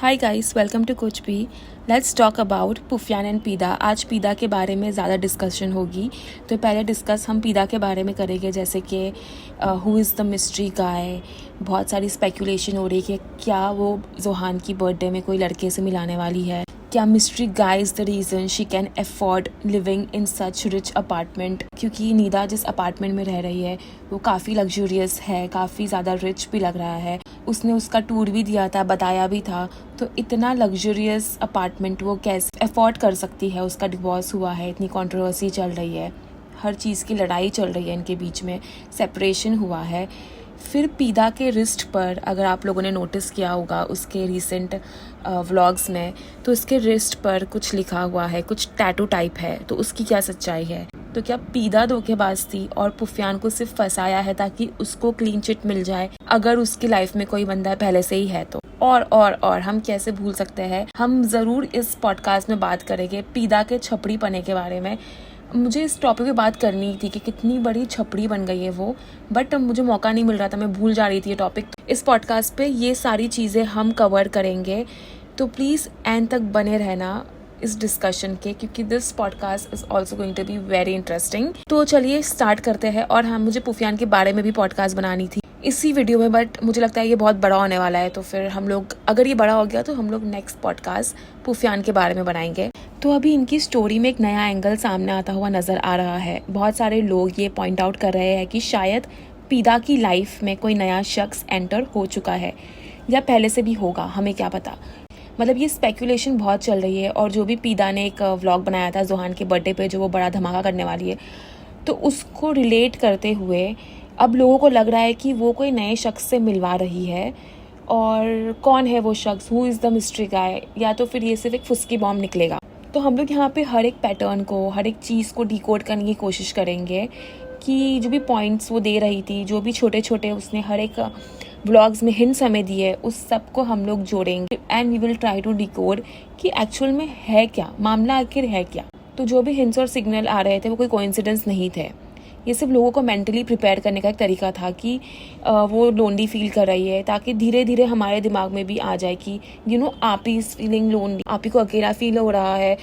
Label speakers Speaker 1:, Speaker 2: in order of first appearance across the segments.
Speaker 1: Hi guys, welcome to कुछ भी। Let's talk about पुफियान एंड पीदा। आज पीदा के बारे में ज़्यादा डिस्कशन होगी। तो पहले डिस्कस हम पीदा के बारे में करेंगे, जैसे कि हु इज़ द मिस्ट्री गाय। बहुत सारी स्पेकुलेशन हो रही है कि क्या वो जोहान की बर्थडे में कोई लड़के से मिलाने वाली है। क्या mystery guy is the reason she can afford living in such rich apartment. क्योंकि नीदा जिस अपार्टमेंट में रह रही है वो काफ़ी लग्जूरियस है, काफ़ी ज़्यादा रिच भी लग रहा है। उसने उसका टूर भी दिया था, बताया भी था। तो इतना लग्जूरियस अपार्टमेंट वो कैसे अफोर्ड कर सकती है। उसका डिवोर्स हुआ है, इतनी कंट्रोवर्सी चल रही है, हर चीज़ की लड़ाई चल रही है, इनके बीच में सेपरेशन हुआ है। फिर पीदा के रिस्ट पर, अगर आप लोगों ने नोटिस किया होगा उसके रीसेंट व्लॉग्स में, तो उसके रिस्ट पर कुछ लिखा हुआ है, कुछ टैटू टाइप है। तो उसकी क्या सच्चाई है? तो क्या पीदा धोखेबाज थी और पुफियान को सिर्फ फंसाया है ताकि उसको क्लीन चिट मिल जाए, अगर उसकी लाइफ में कोई बंदा पहले से ही है तो? और हम कैसे भूल सकते हैं। हम ज़रूर इस पॉडकास्ट में बात करेंगे पीदा के छपड़ी पने के बारे में। मुझे इस टॉपिक पे बात करनी थी कि कितनी बड़ी छपड़ी बन गई है वो, बट मुझे मौका नहीं मिल रहा था, मैं भूल जा रही थी ये टॉपिक। इस पॉडकास्ट पे ये सारी चीज़ें हम कवर करेंगे, तो प्लीज़ एंड तक बने रहना इस डिस्कशन के, क्योंकि this podcast is also going to be very interesting. तो चलिए स्टार्ट करते हैं। और हाँ, मुझे पुफियान के बारे में भी पॉडकास्ट बनानी थी इसी वीडियो में, बट मुझे लगता है ये बहुत बड़ा होने वाला है। तो फिर हम लोग, अगर ये बड़ा हो गया तो हम लोग नेक्स्ट पॉडकास्ट पुफियान के बारे में बनाएंगे। तो अभी इनकी स्टोरी में एक नया एंगल सामने आता हुआ नजर आ रहा है। बहुत सारे लोग ये पॉइंट आउट कर रहे हैं कि शायद पीदा की लाइफ में कोई नया शख्स एंटर हो चुका है, या पहले से भी होगा, हमें क्या पता। मतलब ये स्पेकुलेशन बहुत चल रही है। और जो भी पीदा ने एक व्लॉग बनाया था जोहान के बर्थडे पे, जो वो बड़ा धमाका करने वाली है, तो उसको रिलेट करते हुए अब लोगों को लग रहा है कि वो कोई नए शख्स से मिलवा रही है। और कौन है वो शख्स? हु इज़ द मिस्ट्री गाय? या तो फिर ये सिर्फ एक फुस्की बॉम्ब निकलेगा। तो हम लोग यहाँ पे हर एक पैटर्न को, हर एक चीज़ को डिकोड करने की कोशिश करेंगे कि जो भी पॉइंट्स वो दे रही थी, जो भी छोटे छोटे उसने हर एक व्लॉग्स में हिंट्स हमें दिए, उस सब को हम लोग जोड़ेंगे and we will try to decode कि एक्चुअल में है क्या, मामला आखिर है क्या। तो जो भी हिंट्स और सिग्नल आ रहे थे वो कोई कोइंसिडेंस नहीं थे। ये सिर्फ लोगों को मेंटली प्रिपेयर करने का एक तरीका था कि वो लोनली फील कर रही है, ताकि धीरे धीरे हमारे दिमाग में भी आ जाए कि आप ही इज फीलिंग लोनली, आप ही को अकेला फील हो रहा है,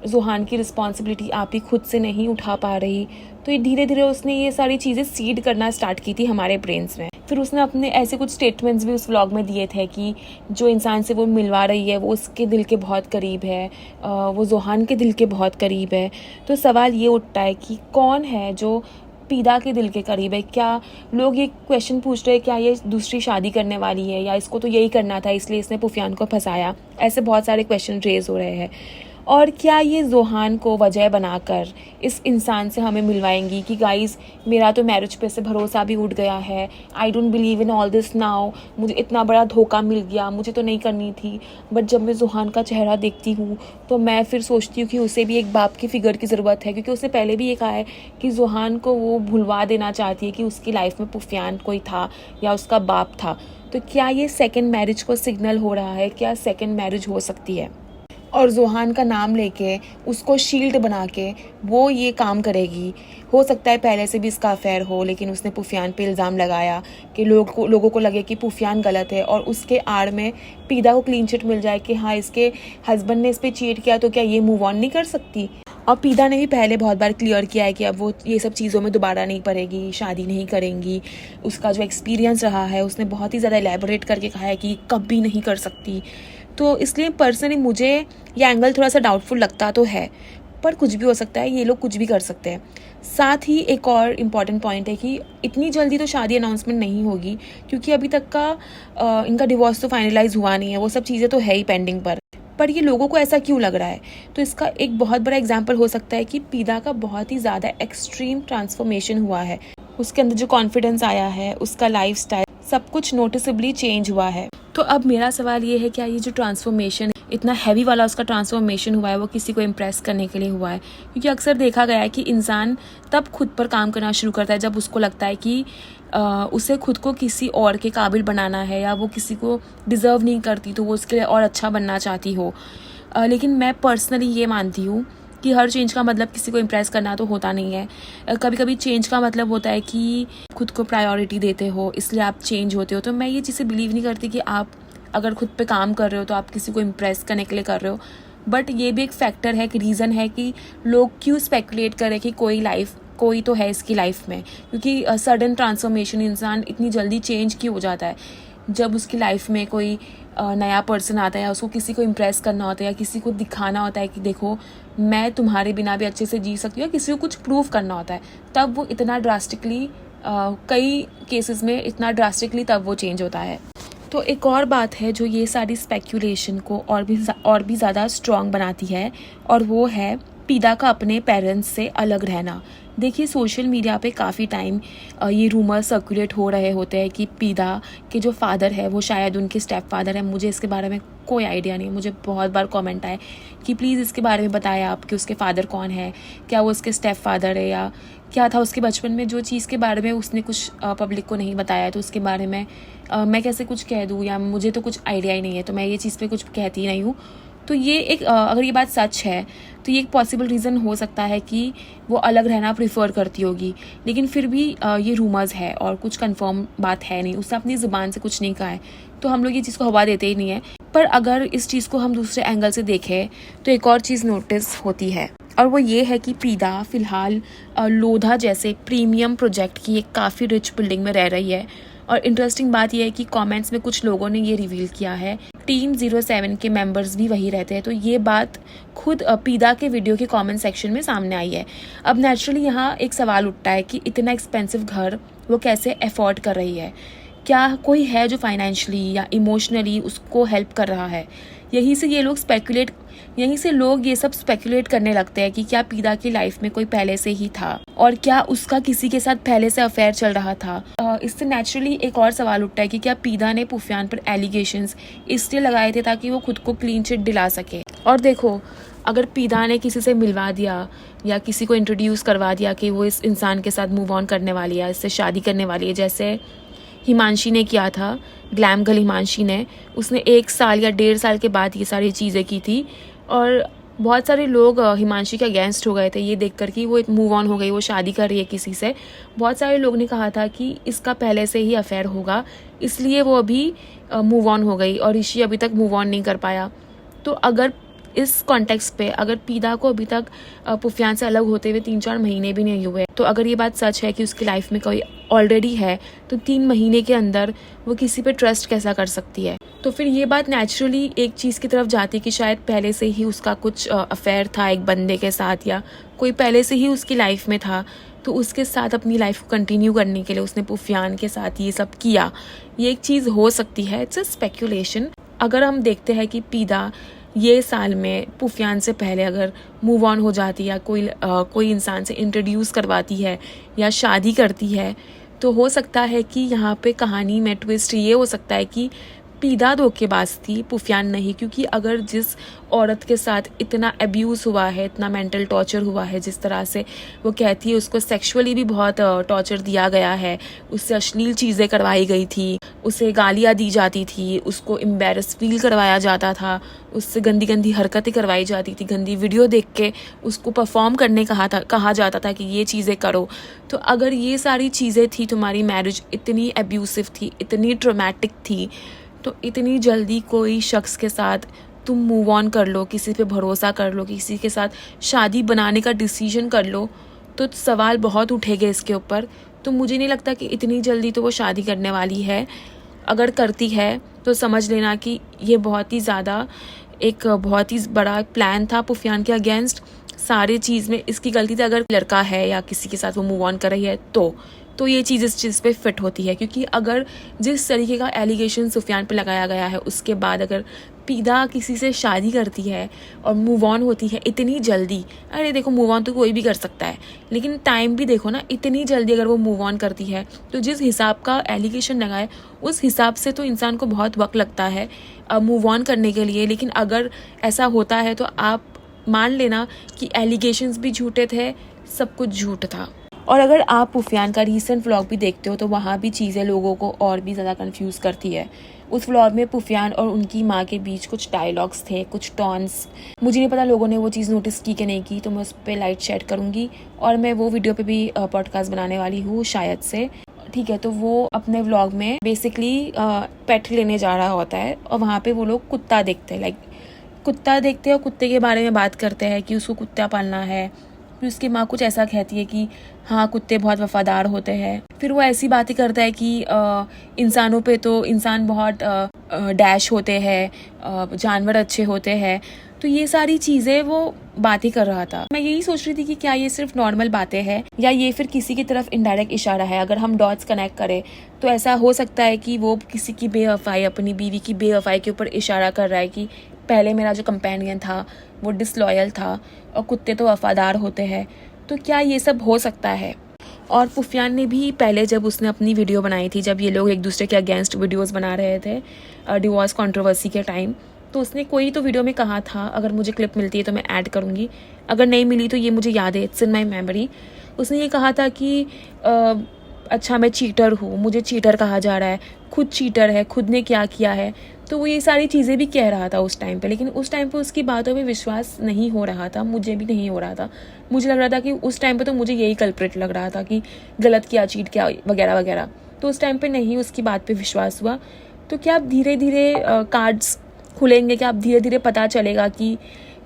Speaker 1: जोहान की रिस्पॉन्सिबिलिटी आप ही खुद से नहीं उठा पा रही। तो ये धीरे धीरे उसने ये सारी चीज़ें सीड करना स्टार्ट की थी हमारे ब्रेन्स में। फिर उसने अपने ऐसे कुछ स्टेटमेंट्स भी उस व्लॉग में दिए थे कि जो इंसान से वो मिलवा रही है वो उसके दिल के बहुत करीब है, वो जोहान के दिल के बहुत करीब है। तो सवाल ये उठता है कि कौन है जो पीदा के दिल के करीब है? क्या लोग ये क्वेश्चन पूछ रहे हैं, क्या ये दूसरी शादी करने वाली है, या इसको तो यही करना था इसलिए इसने पुफियान को फंसाया? ऐसे बहुत सारे क्वेश्चन रेज हो रहे हैं। और क्या ये जोहान को वजह बनाकर इस इंसान से हमें मिलवाएंगी कि गाइस, मेरा तो मैरिज पे से भरोसा भी उठ गया है, I don't believe in all this now, मुझे इतना बड़ा धोखा मिल गया, मुझे तो नहीं करनी थी, बट जब मैं जोहान का चेहरा देखती हूँ तो मैं फिर सोचती हूँ कि उसे भी एक बाप की फिगर की ज़रूरत है। क्योंकि उसने पहले भी ये कहा है कि जोहान को वो भुलवा देना चाहती है कि उसकी लाइफ में पुफियान कोई था या उसका बाप था। तो क्या ये सेकेंड मैरिज को सिग्नल हो रहा है? क्या सेकेंड मैरिज हो सकती है? और जोहान का नाम लेके, उसको शील्ड बना के वो ये काम करेगी। हो सकता है पहले से भी इसका अफेयर हो, लेकिन उसने पुफियान पे इल्ज़ाम लगाया कि लोगों को लगे कि पुफियान गलत है, और उसके आड़ में पीदा को क्लीन चिट मिल जाए कि हाँ, इसके हस्बैंड ने इस पर चीट किया, तो क्या ये मूव ऑन नहीं कर सकती? और पीदा ने भी पहले बहुत बार क्लियर किया है कि अब वो ये सब चीज़ों में दोबारा नहीं पड़ेगी, शादी नहीं करेंगी। उसका जो एक्सपीरियंस रहा है, उसने बहुत ही ज़्यादा एलैबोरेट करके कहा है कि कभी नहीं कर सकती। तो इसलिए पर्सनली मुझे ये एंगल थोड़ा सा डाउटफुल लगता तो है, पर कुछ भी हो सकता है, ये लोग कुछ भी कर सकते हैं। साथ ही एक और इम्पॉर्टेंट पॉइंट है कि इतनी जल्दी तो शादी अनाउंसमेंट नहीं होगी, क्योंकि अभी तक का इनका डिवोर्स तो फाइनलाइज हुआ नहीं है, वो सब चीज़ें तो है ही पेंडिंग पर ये लोगों को ऐसा क्यों लग रहा है? तो इसका एक बहुत बड़ा एग्जाम्पल हो सकता है कि पीदा का बहुत ही ज़्यादा एक्सट्रीम ट्रांसफॉर्मेशन हुआ है। उसके अंदर जो कॉन्फिडेंस आया है, उसका लाइफस्टाइल, सब कुछ नोटिसेबली चेंज हुआ है। तो अब मेरा सवाल ये है, क्या ये जो ट्रांसफॉर्मेशन, इतना हैवी वाला उसका ट्रांसफॉर्मेशन हुआ है, वो किसी को इम्प्रेस करने के लिए हुआ है? क्योंकि अक्सर देखा गया है कि इंसान तब खुद पर काम करना शुरू करता है जब उसको लगता है कि उसे खुद को किसी और के काबिल बनाना है, या वो किसी को डिज़र्व नहीं करती तो वो उसके लिए और अच्छा बनना चाहती हो। लेकिन मैं पर्सनली ये मानती हूँ कि हर चेंज का मतलब किसी को इम्प्रेस करना तो होता नहीं है। कभी कभी चेंज का मतलब होता है कि खुद को प्रायोरिटी देते हो, इसलिए आप चेंज होते हो। तो मैं ये चीज़ें बिलीव नहीं करती कि आप अगर खुद पे काम कर रहे हो तो आप किसी को इम्प्रेस करने के लिए कर रहे हो, बट ये भी एक फैक्टर है, कि रीज़न है कि लोग क्यों स्पेकुलेट करें कि कोई तो है इसकी लाइफ में, क्योंकि सडन ट्रांसफॉर्मेशन, इंसान इतनी जल्दी चेंज क्यों हो जाता है जब उसकी लाइफ में कोई नया पर्सन आता है, या उसको किसी को इम्प्रेस करना होता है, या किसी को दिखाना होता है कि देखो मैं तुम्हारे बिना भी अच्छे से जी सकती हूँ, या किसी को कुछ प्रूव करना होता है, तब वो इतना ड्रास्टिकली कई केसेस में इतना ड्रास्टिकली तब वो चेंज होता है। तो एक और बात है जो ये सारी स्पेक्यूलेशन को और भी ज़्यादा स्ट्रॉन्ग बनाती है, और वो है पीदा का अपने पेरेंट्स से अलग रहना। देखिए सोशल मीडिया पे काफ़ी टाइम ये रूमर सर्कुलेट हो रहे होते हैं कि पीदा के जो फादर है वो शायद उनके स्टेप फादर है। मुझे इसके बारे में कोई आइडिया नहीं है। मुझे बहुत बार कमेंट आए कि प्लीज़ इसके बारे में बताएं आप कि उसके फादर कौन है, क्या वो उसके स्टेप फादर है, या क्या था उसके बचपन में जो चीज़ के बारे में उसने कुछ पब्लिक को नहीं बताया, तो उसके बारे में मैं कैसे कुछ कह दूँ, या मुझे तो कुछ आइडिया ही नहीं है, तो मैं ये चीज़ पे कुछ कहती नहीं हूँ। तो ये एक अगर ये बात सच है तो ये एक पॉसिबल रीज़न हो सकता है कि वो अलग रहना प्रिफर करती होगी, लेकिन फिर भी ये रूमर्स है और कुछ कंफर्म बात है नहीं, उसने अपनी ज़ुबान से कुछ नहीं कहा है, तो हम लोग ये चीज़ को हवा देते ही नहीं है। पर अगर इस चीज़ को हम दूसरे एंगल से देखें तो एक और चीज़ नोटिस होती है, और वो ये है कि पीदा फ़िलहाल लोधा जैसे प्रीमियम प्रोजेक्ट की एक काफ़ी रिच बिल्डिंग में रह रही है। और इंटरेस्टिंग बात यह है कि कमेंट्स में कुछ लोगों ने ये रिवील किया है टीम 07 के मेंबर्स भी वही रहते हैं, तो ये बात खुद पीदा के वीडियो के कमेंट सेक्शन में सामने आई है। अब नेचुरली यहाँ एक सवाल उठता है कि इतना एक्सपेंसिव घर वो कैसे अफोर्ड कर रही है, क्या कोई है जो फाइनेंशियली या इमोशनली उसको हेल्प कर रहा है। यहीं से लोग ये सब स्पेकुलेट करने लगते हैं कि क्या पीदा की लाइफ में कोई पहले से ही था, और क्या उसका किसी के साथ पहले से अफेयर चल रहा था। इससे नेचुरली एक और सवाल उठता है कि क्या पीदा ने पुफियान पर एलिगेशंस इसलिए लगाए थे ताकि वो खुद को क्लीन चिट दिला सके। और देखो, अगर पीदा ने किसी से मिलवा दिया या किसी को इंट्रोड्यूस करवा दिया कि वो इस इंसान के साथ मूव ऑन करने वाली है, इससे शादी करने वाली है, जैसे हिमांशी ने किया था, ग्लैम गर्ल हिमांशी ने, उसने 1 साल या 1.5 साल के बाद ये सारी चीज़ें की थी, और बहुत सारे लोग हिमांशी के अगेंस्ट हो गए थे ये देखकर कि वो मूव ऑन हो गई, वो शादी कर रही है किसी से। बहुत सारे लोग ने कहा था कि इसका पहले से ही अफेयर होगा, इसलिए वो अभी मूव ऑन हो गई, और ऋषि अभी तक मूव ऑन नहीं कर पाया। तो अगर इस कॉन्टेक्स्ट पे अगर पीदा को अभी तक पुफियान से अलग होते हुए 3-4 महीने भी नहीं हुए, तो अगर ये बात सच है कि उसकी लाइफ में कोई ऑलरेडी है, तो 3 महीने के अंदर वो किसी पे ट्रस्ट कैसा कर सकती है। तो फिर ये बात नेचुरली एक चीज़ की तरफ जाती है कि शायद पहले से ही उसका कुछ अफेयर था एक बंदे के साथ, या कोई पहले से ही उसकी लाइफ में था, तो उसके साथ अपनी लाइफ को कंटिन्यू करने के लिए उसने पुफियान के साथ ये सब किया। ये एक चीज़ हो सकती है, इट्स अ स्पेक्यूलेशन। अगर हम देखते हैं कि पीदा ये साल में पुफियान से पहले अगर मूव ऑन हो जाती है, कोई इंसान से इंट्रोड्यूस करवाती है या शादी करती है, तो हो सकता है कि यहाँ पे कहानी में ट्विस्ट ये हो सकता है कि पीदा धोखेबाज थी, पुफियान नहीं। क्योंकि अगर जिस औरत के साथ इतना अब्यूज़ हुआ है, इतना मेंटल टॉर्चर हुआ है, जिस तरह से वो कहती है उसको सेक्सुअली भी बहुत टॉर्चर दिया गया है, उससे अश्लील चीज़ें करवाई गई थी, उसे गालियाँ दी जाती थी, उसको एम्बैरस फील करवाया जाता था, उससे गंदी गंदी हरकतें करवाई जाती थी, गंदी वीडियो देख के उसको परफॉर्म करने कहा जाता था कि ये चीज़ें करो। तो अगर ये सारी चीज़ें थी, तुम्हारी मैरिज इतनी एब्यूसिव थी, इतनी ट्रॉमेटिक थी, तो इतनी जल्दी कोई शख्स के साथ तुम मूव ऑन कर लो, किसी पे भरोसा कर लो, किसी के साथ शादी बनाने का डिसीजन कर लो, तो सवाल बहुत उठेंगे इसके ऊपर। तो मुझे नहीं लगता कि इतनी जल्दी तो वो शादी करने वाली है। अगर करती है तो समझ लेना कि ये बहुत ही बड़ा प्लान था पुफियान के अगेंस्ट। सारी चीज़ में इसकी गलती थी। अगर लड़का है या किसी के साथ वो मूव ऑन कर रही है तो ये चीज़ इस चीज़ पे फिट होती है। क्योंकि अगर जिस तरीके का एलिगेशन सुफियान पे लगाया गया है, उसके बाद अगर पीदा किसी से शादी करती है और मूव ऑन होती है इतनी जल्दी, अरे देखो मूव ऑन तो कोई भी कर सकता है, लेकिन टाइम भी देखो ना, इतनी जल्दी अगर वो मूव ऑन करती है तो जिस हिसाब का एलिगेशन लगाए उस हिसाब से तो इंसान को बहुत वक्त लगता है मूव ऑन करने के लिए। लेकिन अगर ऐसा होता है तो आप मान लेना कि एलिगेशंस भी झूठे थे, सब कुछ झूठ था। और अगर आप पुफियान का रीसेंट व्लॉग भी देखते हो तो वहाँ भी चीज़ें लोगों को और भी ज़्यादा कंफ्यूज करती है। उस व्लॉग में पुफियान और उनकी माँ के बीच कुछ डायलॉग्स थे, कुछ टॉन्स, मुझे नहीं पता लोगों ने वो चीज़ नोटिस की कि नहीं की, तो मैं उस पर लाइट शेड करूँगी और मैं वो वीडियो पे भी पॉडकास्ट बनाने वाली हूँ शायद से। ठीक है, तो वो अपने व्लॉग में बेसिकली पेट लेने जा रहा होता है और वहाँ पे वो लोग कुत्ता देखते हैं, लाइक कुत्ता देखते हैं और कुत्ते के बारे में बात करते हैं कि उसको कुत्ता पालना है। फिर उसकी माँ कुछ ऐसा कहती है कि हाँ कुत्ते बहुत वफादार होते हैं। फिर वो ऐसी बातें करता है कि इंसानों पे तो इंसान बहुत डैश होते हैं, जानवर अच्छे होते हैं। तो ये सारी चीज़ें वो बातें कर रहा था। मैं यही सोच रही थी कि क्या ये सिर्फ नॉर्मल बातें हैं या ये फिर किसी की तरफ इनडायरेक्ट इशारा है। अगर हम डॉट्स कनेक्ट करें तो ऐसा हो सकता है कि वो किसी की बेवफाई, अपनी बीवी की बेवफाई के ऊपर इशारा कर रहा है कि पहले मेरा जो कंपेनियन था वो डिसलॉयल था और कुत्ते तो वफादार होते हैं। तो क्या ये सब हो सकता है? और पुफियान ने भी पहले जब उसने अपनी वीडियो बनाई थी, जब ये लोग एक दूसरे के अगेंस्ट वीडियोस बना रहे थे डिवोर्स कंट्रोवर्सी के टाइम, तो उसने कोई तो वीडियो में कहा था, अगर मुझे क्लिप मिलती है तो मैं ऐड करूँगी, अगर नहीं मिली तो ये मुझे याद है, इट्स इन माई मेमोरी। उसने ये कहा था कि अच्छा मैं चीटर हूँ, मुझे चीटर कहा जा रहा है, खुद चीटर है, खुद ने क्या किया है। तो वो ये सारी चीज़ें भी कह रहा था उस टाइम पे, लेकिन उस टाइम पे उसकी बातों पे विश्वास नहीं हो रहा था, मुझे भी नहीं हो रहा था। मुझे लग रहा था कि उस टाइम पे तो मुझे यही कल्प्रिट लग रहा था कि गलत किया, चीट किया वगैरह वगैरह। तो उस टाइम पे नहीं उसकी बात पे विश्वास हुआ। तो क्या अब धीरे धीरे कार्ड्स खुलेंगे, क्या अब धीरे धीरे पता चलेगा कि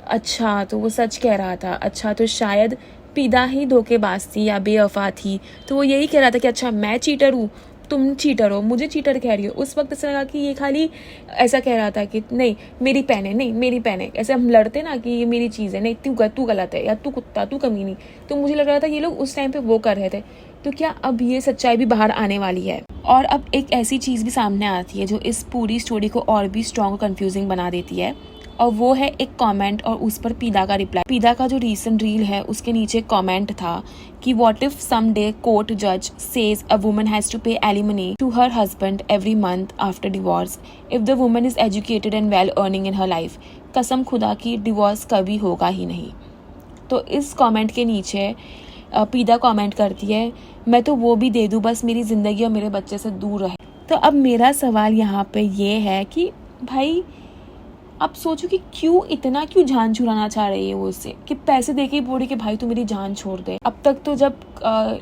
Speaker 1: अच्छा तो वो सच कह रहा था, अच्छा तो शायद पीदा ही धोखेबाज थी या बेवफा थी। तो वो यही कह रहा था कि अच्छा मैं चीटर हूँ, तुम चीटर हो, मुझे चीटर कह रही हो। उस वक्त ऐसा लगा कि ये खाली ऐसा कह रहा था कि नहीं मेरी पेन है, नहीं मेरी पेन है। ऐसे हम लड़ते ना कि ये मेरी चीज़ है, नहीं तू गलत है, या तू कुत्ता, तू कमीनी। तो मुझे लग रहा था ये लोग उस टाइम पे वो कर रहे थे। तो क्या अब ये सच्चाई भी बाहर आने वाली है? और अब एक ऐसी चीज़ भी सामने आती है जो इस पूरी स्टोरी को और भी स्ट्रॉन्ग और कंफ्यूजिंग बना देती है, और वो है एक कमेंट और उस पर पीदा का रिप्लाई। पीदा का जो रीसेंट रील है उसके नीचे कमेंट था कि व्हाट इफ समडे कोर्ट जज says a woman has to pay alimony to her husband every month after divorce if the woman is educated and well earning in her life, कसम खुदा की divorce कभी होगा ही नहीं। तो इस कमेंट के नीचे पीदा कमेंट करती है, मैं तो वो भी दे दूँ बस मेरी ज़िंदगी और मेरे बच्चे से दूर रहे। तो अब मेरा सवाल यहाँ पे ये है कि भाई आप सोचो कि क्यों जान छुड़ाना चाह रही है वो उससे, कि पैसे दे के बोली कि भाई तू मेरी जान छोड़ दे। अब तक तो जब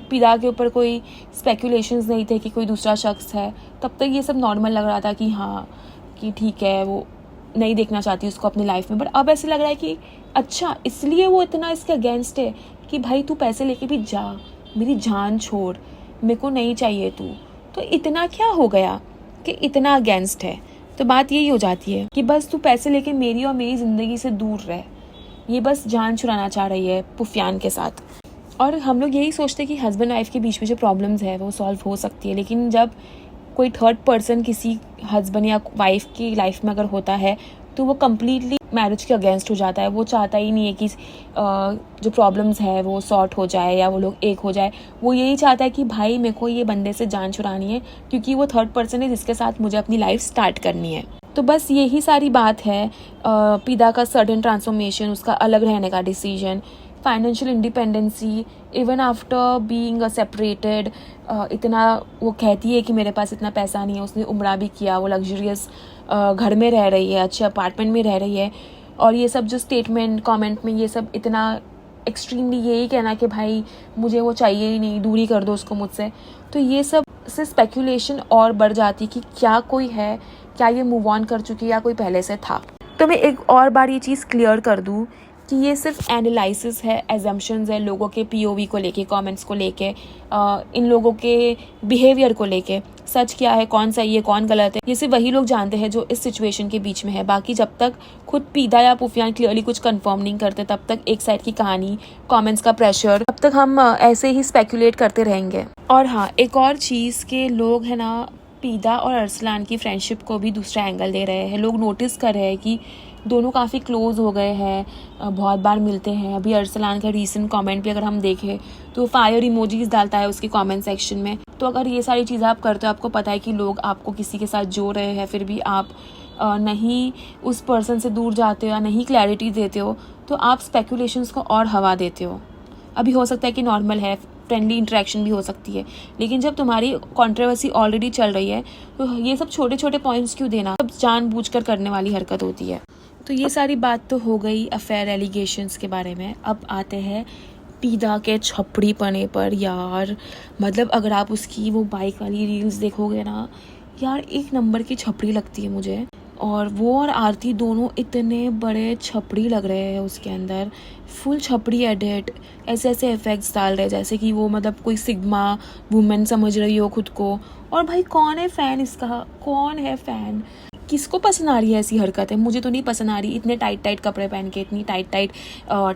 Speaker 1: पीदा के ऊपर कोई स्पेकुलेशंस नहीं थे कि कोई दूसरा शख्स है, तब तक ये सब नॉर्मल लग रहा था कि हाँ कि ठीक है वो नहीं देखना चाहती उसको अपनी लाइफ में। बट अब ऐसे लग रहा है कि अच्छा इसलिए वो इतना इसके अगेंस्ट है कि भाई तू पैसे लेके भी जा, मेरी जान छोड़, मेरे को नहीं चाहिए तू। तो इतना क्या हो गया कि इतना अगेंस्ट है? तो बात यही हो जाती है कि बस तू पैसे लेके मेरी और मेरी ज़िंदगी से दूर रह। ये बस जान छुड़ाना चाह रही है पुफियान के साथ। और हम लोग यही सोचते हैं कि हस्बैंड वाइफ के बीच में जो प्रॉब्लम्स है वो सॉल्व हो सकती है, लेकिन जब कोई थर्ड पर्सन किसी हस्बैंड या वाइफ की लाइफ में अगर होता है तो वो कम्प्लीटली मैरिज के अगेंस्ट हो जाता है। वो चाहता ही नहीं है कि जो प्रॉब्लम्स है वो सॉर्ट हो जाए या वो लोग एक हो जाए। वो यही चाहता है कि भाई मेरे को ये बंदे से जान छुड़ानी है क्योंकि वो थर्ड पर्सन है जिसके साथ मुझे अपनी लाइफ स्टार्ट करनी है। तो बस यही सारी बात है। पीदा का सडन ट्रांसफॉर्मेशन, उसका अलग रहने का decision, financial independency even after being separated. इतना वो कहती है कि मेरे पास इतना पैसा नहीं है, उसने उम्रा भी किया, वो लग्जरियस घर में रह रही है, अच्छे अपार्टमेंट में रह रही है। और ये सब जो स्टेटमेंट कमेंट में ये सब इतना एक्सट्रीमली यही कहना कि भाई मुझे वो चाहिए ही नहीं, दूरी कर दो उसको मुझसे। तो ये सब से स्पेकुलेशन और बढ़ जाती कि क्या कोई है, क्या ये मूव ऑन कर चुकी है या कोई पहले से था। तो मैं एक और बार ये चीज़ क्लियर कर दूँ कि ये सिर्फ एनालिसिस है, एजम्पशंस है लोगों के पीओवी को लेके, कमेंट्स को लेके, इन लोगों के बिहेवियर को लेके। सच क्या है, कौन सही है, कौन गलत है, ये सिर्फ वही लोग जानते हैं जो इस सिचुएशन के बीच में है। बाकी जब तक खुद पीदा या पुफियान क्लियरली कुछ कंफर्म नहीं करते तब तक एक साइड की कहानी, कमेंट्स का प्रेशर, तब तक हम ऐसे ही स्पेकुलेट करते रहेंगे। और हाँ, एक और चीज़ के लोग है ना, पीदा और अरसलान की फ्रेंडशिप को भी दूसरा एंगल दे रहे हैं। लोग नोटिस कर रहे हैं कि दोनों काफ़ी क्लोज हो गए हैं, बहुत बार मिलते हैं। अभी अरसलान का रीसेंट कमेंट भी अगर हम देखें तो फायर इमोजीज डालता है उसके कमेंट सेक्शन में। तो अगर ये सारी चीज़ें आप करते हो, आपको पता है कि लोग आपको किसी के साथ जोड़ रहे हैं, फिर भी आप नहीं उस पर्सन से दूर जाते हो या नहीं क्लैरिटी देते हो, तो आप स्पेकुलेशंस को और हवा देते हो। अभी हो सकता है कि नॉर्मल है, फ्रेंडली इंटरेक्शन भी हो सकती है, लेकिन जब तुम्हारी कंट्रोवर्सी ऑलरेडी चल रही है तो ये सब छोटे छोटे पॉइंट्स क्यों देना, सब जानबूझकर करने वाली हरकत होती है। तो ये सारी बात तो हो गई अफेयर एलिगेशंस के बारे में। अब आते हैं पीदा के छपड़ी पने पर यार, मतलब अगर आप उसकी वो बाइक वाली रील्स देखोगे ना यार, एक नंबर की छपड़ी लगती है मुझे। और वो और आरती दोनों इतने बड़े छपड़ी लग रहे हैं उसके अंदर, फुल छपड़ी एडिट, ऐसे ऐसे इफेक्ट्स डाल रहे हैं जैसे कि वो मतलब कोई सिग्मा वुमेन समझ रही हो खुद को। और भाई कौन है फ़ैन इसका, कौन है फ़ैन? किसको पसंद आ रही है ऐसी हरकत है? मुझे तो नहीं पसंद आ रही, इतने टाइट टाइट कपड़े पहन के, इतनी टाइट टाइट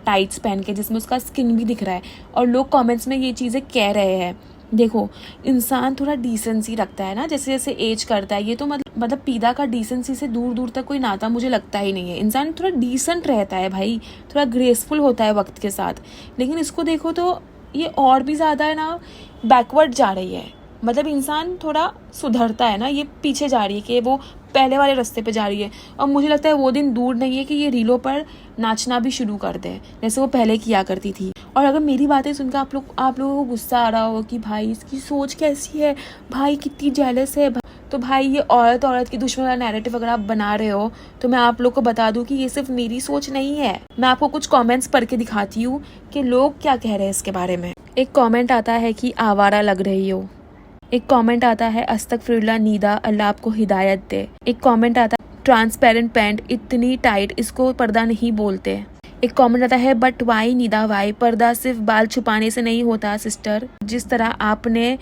Speaker 1: टाइट्स पहन के जिसमें उसका स्किन भी दिख रहा है, और लोग कमेंट्स में ये चीज़ें कह रहे हैं। देखो, इंसान थोड़ा डिसेंसी रखता है ना जैसे जैसे एज करता है। ये तो मतलब पीदा का डिसेंसी से दूर दूर तक कोई नाता मुझे लगता ही नहीं है। इंसान थोड़ा डिसेंट रहता है भाई, थोड़ा ग्रेसफुल होता है वक्त के साथ। लेकिन इसको देखो तो ये और भी ज़्यादा है ना, बैकवर्ड जा रही है। मतलब इंसान थोड़ा सुधरता है ना, ये पीछे जा रही है कि वो पहले वाले रास्ते पे जा रही है। और मुझे लगता है वो दिन दूर नहीं है कि ये रीलों पर नाचना भी शुरू कर दे जैसे वो पहले किया करती थी। और अगर मेरी बातें सुनकर आप लोगों को गुस्सा आ रहा हो कि भाई इसकी सोच कैसी है, भाई कितनी जेलस है, तो भाई ये औरत की दुश्मन वाला नैरेटिव अगर आप बना रहे हो तो मैं आप लोग को बता दूं कि ये सिर्फ मेरी सोच नहीं है। मैं आपको कुछ कमेंट्स पढ़ के दिखाती हूँ कि लोग क्या कह रहे हैं इसके बारे में। एक कमेंट आता है कि आवारा लग रही हो। एक कमेंट आता है अस्तगफिरुल्लाह नीदा, अल्लाह आपको हिदायत दे। एक कमेंट आता है ट्रांसपेरेंट पैंट इतनी टाइट, इसको पर्दा नहीं बोलते। एक कमेंट आता है बट वाई नीदा वाई, पर्दा सिर्फ बाल छुपाने से नहीं होता सिस्टर। जिस तरह आपने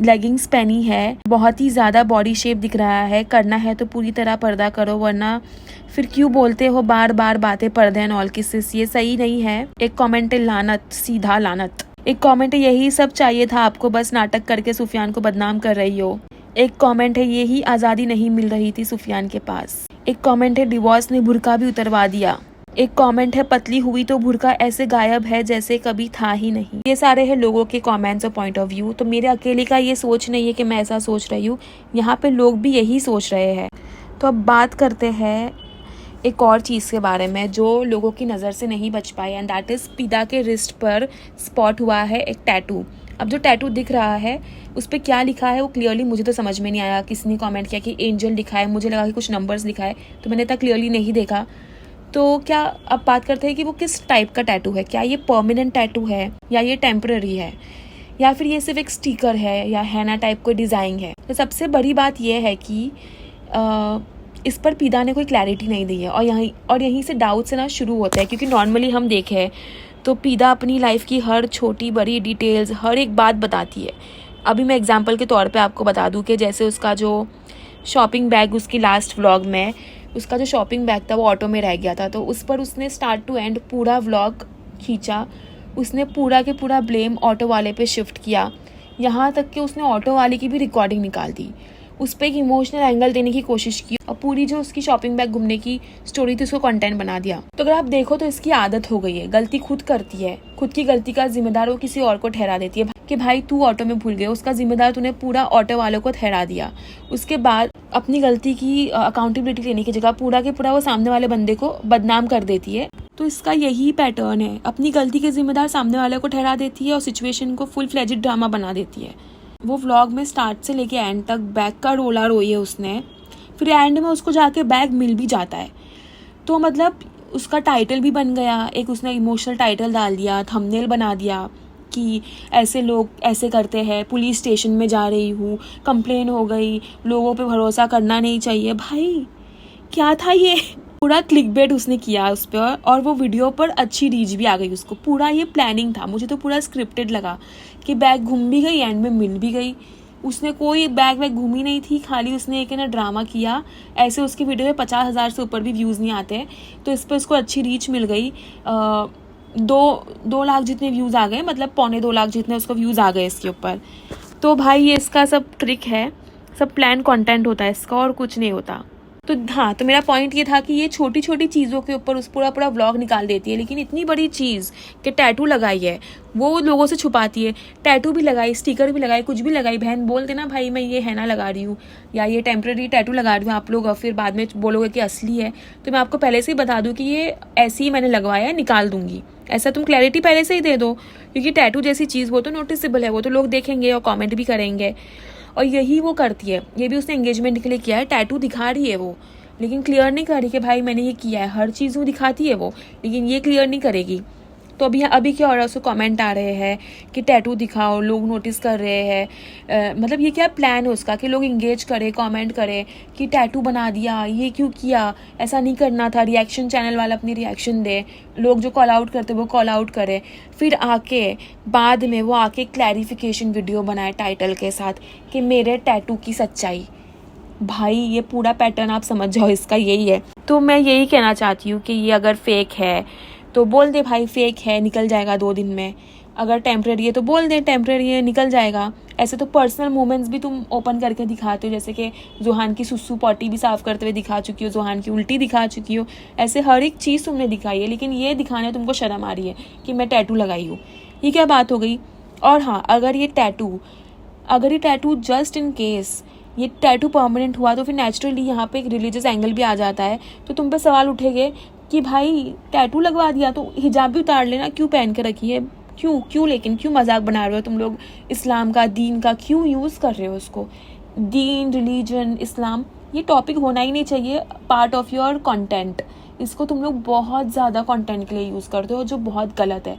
Speaker 1: लेगिंग्स पहनी है, बहुत ही ज़्यादा बॉडी शेप दिख रहा है, करना है तो पूरी तरह पर्दा करो, वरना फिर क्यों बोलते हो बार बार बातें पर्दे एंड ऑल की सिस, ये सही नहीं है। एक कमेंट है लानत, सीधा लानत। एक कमेंट है यही सब चाहिए था आपको, बस नाटक करके सुफियान को बदनाम कर रही हो। एक कमेंट है यही आज़ादी नहीं मिल रही थी सुफियान के पास। एक कमेंट है डिवोर्स ने बुर्का भी उतरवा दिया। एक कमेंट है पतली हुई तो बुर्का ऐसे गायब है जैसे कभी था ही नहीं। ये सारे हैं लोगों के कमेंट्स और पॉइंट ऑफ व्यू। तो मेरे अकेले का ये सोच नहीं है कि मैं ऐसा सोच रही हूँ, यहाँ पे लोग भी यही सोच रहे हैं। तो अब बात करते हैं एक और चीज़ के बारे में जो लोगों की नज़र से नहीं बच पाई, एंड दैट इज़ पीदा के रिस्ट पर स्पॉट हुआ है एक टैटू। अब जो टैटू दिख रहा है उस पर क्या लिखा है वो क्लियरली मुझे तो समझ में नहीं आया। किसने कमेंट किया कि एंजल लिखा है, मुझे लगा कि कुछ नंबर्स लिखा है, तो मैंने इतना क्लियरली नहीं देखा। तो क्या अब बात करते हैं कि वो किस टाइप का टैटू है। क्या ये परमानेंट टैटू है या ये टेम्पररी है, या फिर ये सिर्फ एक स्टिकर है या हैना टाइप कोई डिज़ाइन है। तो सबसे बड़ी बात यह है कि इस पर पीदा ने कोई क्लैरिटी नहीं दी है, और यहीं से डाउट से ना शुरू होता है। क्योंकि नॉर्मली हम देखें तो पीदा अपनी लाइफ की हर छोटी बड़ी डिटेल्स, हर एक बात बताती है। अभी मैं एग्जांपल के तौर पे आपको बता दूं कि जैसे उसका जो शॉपिंग बैग, उसकी लास्ट व्लॉग में उसका जो शॉपिंग बैग था वो ऑटो में रह गया था, तो उस पर उसने स्टार्ट टू एंड पूरा व्लॉग खींचा। उसने पूरा के पूरा ब्लेम ऑटो वाले पे शिफ्ट किया, यहाँ तक कि उसने ऑटो वाले की भी रिकॉर्डिंग निकाल दी, उस पर एक इमोशनल एंगल देने की कोशिश की, और पूरी जो उसकी शॉपिंग बैग घूमने की स्टोरी थी उसको कंटेंट बना दिया। तो अगर आप देखो तो इसकी आदत हो गई है, गलती खुद करती है, खुद की गलती का जिम्मेदार वो किसी और को ठहरा देती है कि भाई तू ऑटो में भूल गया, उसका जिम्मेदार तूने पूरा ऑटो वालों को ठहरा दिया। उसके बाद अपनी गलती की अकाउंटेबिलिटी लेने की जगह पूरा के पूरा वो सामने वाले बंदे को बदनाम कर देती है। तो इसका यही पैटर्न है, अपनी गलती के जिम्मेदार सामने वाले को ठहरा देती है और सिचुएशन को फुल फ्लेजेड ड्रामा बना देती है। वो व्लॉग में स्टार्ट से लेके एंड तक बैग का रोला रोई है उसने, फिर एंड में उसको जाके बैग मिल भी जाता है। तो मतलब उसका टाइटल भी बन गया, एक उसने इमोशनल टाइटल डाल दिया, थंबनेल बना दिया कि ऐसे लोग ऐसे करते हैं, पुलिस स्टेशन में जा रही हूँ, कंप्लेन हो गई, लोगों पे भरोसा करना नहीं चाहिए। भाई क्या था ये? पूरा क्लिकबेट उसने किया उस पर, और वो वीडियो पर अच्छी रीच भी आ गई उसको। पूरा ये प्लानिंग था, मुझे तो पूरा स्क्रिप्टेड लगा कि बैग घूम भी गई, एंड में मिल भी गई। उसने कोई बैग वैग घूमी नहीं थी, खाली उसने एक ना ड्रामा किया। ऐसे उसकी वीडियो में 50,000 से ऊपर भी व्यूज़ नहीं आते, तो इस पर उसको अच्छी रीच मिल गई। 2 लाख जितने व्यूज़ आ गए, मतलब 2.25 लाख जितने उसको व्यूज़ आ गए इसके ऊपर। तो भाई ये इसका सब ट्रिक है, सब प्लान कंटेंट होता है इसका, और कुछ नहीं होता। तो हाँ, तो मेरा पॉइंट ये था कि ये छोटी छोटी चीज़ों के ऊपर उस पूरा व्लॉग निकाल देती है, लेकिन इतनी बड़ी चीज़ कि टैटू लगाई है वो लोगों से छुपाती है। टैटू भी लगाई, स्टिकर भी लगाई, कुछ भी लगाई, बहन बोल देना भाई मैं ये हैना लगा रही हूँ या ये टेम्प्रेरी टैटू लगा रही हूँ, आप लोग फिर बाद में बोलोगे कि असली है। तो मैं आपको पहले से ही बता दूँ कि ये ऐसे ही मैंने लगवाया है, निकाल दूंगी, ऐसा तुम क्लैरिटी पहले से ही दे दो। क्योंकि टैटू जैसी चीज़ वो तो नोटिसेबल है, वो तो लोग देखेंगे और कॉमेंट भी करेंगे, और यही वो करती है। ये भी उसने एंगेजमेंट के लिए किया है, टैटू दिखा रही है वो, लेकिन क्लियर नहीं कर रही कि भाई मैंने ये किया है। हर चीज़ वो दिखाती है वो, लेकिन ये क्लियर नहीं करेगी। तो अभी अभी क्या हो रहा है, उसको कमेंट आ रहे हैं कि टैटू दिखाओ, लोग नोटिस कर रहे हैं। मतलब ये क्या प्लान है उसका कि लोग इंगेज करें, कमेंट करें कि टैटू बना दिया, ये क्यों किया, ऐसा नहीं करना था। रिएक्शन चैनल वाला अपनी रिएक्शन दे, लोग जो कॉल आउट करते वो कॉल आउट करे, फिर आके बाद में वो आके क्लैरिफिकेशन वीडियो बनाए टाइटल के साथ कि मेरे टैटू की सच्चाई। भाई ये पूरा पैटर्न आप समझ जाओ, इसका यही है। तो मैं यही कहना चाहती हूँ कि ये अगर फेक है तो बोल दे भाई फेक है, निकल जाएगा 2 दिन में। अगर टेम्प्रेरी है तो बोल दे टेम्प्रेरी है, निकल जाएगा। ऐसे तो पर्सनल मोमेंट्स भी तुम ओपन करके दिखाते हो, जैसे कि जोहान की सुसु पॉटी भी साफ करते हुए दिखा चुकी हो, जोहान की उल्टी दिखा चुकी हो, ऐसे हर एक चीज़ तुमने दिखाई है। लेकिन ये दिखाने तुमको शर्म आ रही है कि मैं टैटू लगाई हूँ, ये क्या बात हो गई। और हाँ, अगर ये टैटू जस्ट इन केस ये टैटू परमानेंट हुआ तो फिर नेचुरली यहाँ पे एक रिलीजियस एंगल भी आ जाता है। तो तुम पे सवाल उठेंगे कि भाई टैटू लगवा दिया तो हिजाब भी उतार लेना, क्यों पहन के रखी है, क्यों लेकिन क्यों मजाक बना रहे हो तुम लोग। इस्लाम का, दीन का क्यों यूज़ कर रहे हो उसको। दीन, रिलीजन, इस्लाम ये टॉपिक होना ही नहीं चाहिए पार्ट ऑफ योर कंटेंट। इसको तुम लोग बहुत ज़्यादा कंटेंट के लिए यूज़ करते हो, जो बहुत गलत है।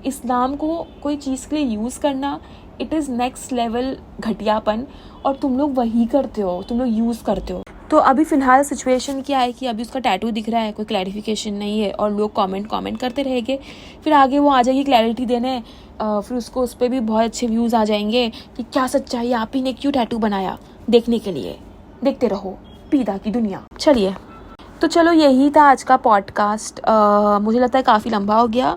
Speaker 1: इस्लाम को कोई चीज़ के लिए यूज़ करना, इट इज़ नेक्स्ट लेवल घटियापन, और तुम लोग वही करते हो, तुम लोग यूज़ करते हो। तो अभी फ़िलहाल सिचुएशन क्या है कि अभी उसका टैटू दिख रहा है, कोई क्लैरिफिकेशन नहीं है, और लोग कमेंट करते रहेंगे। फिर आगे वो आ जाएगी क्लैरिटी देने, फिर उसको उस पर भी बहुत अच्छे व्यूज़ आ जाएंगे कि क्या सच्चाई, आप ही ने क्यों टैटू बनाया। देखने के लिए देखते रहो पीदा की दुनिया। चलिए, तो चलो यही था आज का पॉडकास्ट। मुझे लगता है काफ़ी लंबा हो गया,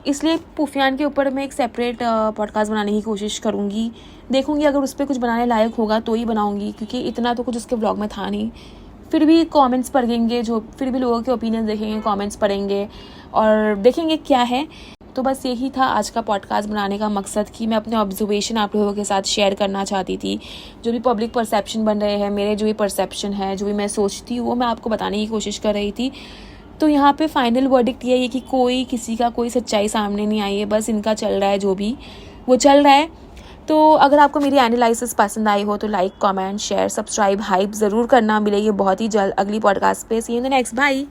Speaker 1: इसलिए पुफियान के ऊपर मैं एक सेपरेट पॉडकास्ट बनाने की कोशिश करूँगी। देखूँगी अगर उस पर कुछ बनाने लायक होगा तो ही बनाऊँगी, क्योंकि इतना तो कुछ उसके ब्लॉग में था नहीं। फिर भी कमेंट्स पढ़ेंगे, फिर भी लोगों के ओपिनियन देखेंगे, कमेंट्स पढ़ेंगे और देखेंगे क्या है। तो बस यही था आज का पॉडकास्ट बनाने का मकसद, कि मैं अपने ऑब्जर्वेशन आप लोगों के साथ शेयर करना चाहती थी। जो भी पब्लिक परसेप्शन बन रहे हैं, मेरे जो भी परसेप्शन है, जो भी मैं सोचती हूँ, वो मैं आपको बताने की कोशिश कर रही थी। तो यहाँ पे फाइनल वर्डिक्ट ये है कि किसी का कोई सच्चाई सामने नहीं आई है, बस इनका चल रहा है जो भी वो चल रहा है। तो अगर आपको मेरी एनालिसिस पसंद आई हो तो like, comment, share, subscribe, hype ज़रूर करना। मिलेगी बहुत ही जल्द अगली पॉडकास्ट पे। See you in the next, bye.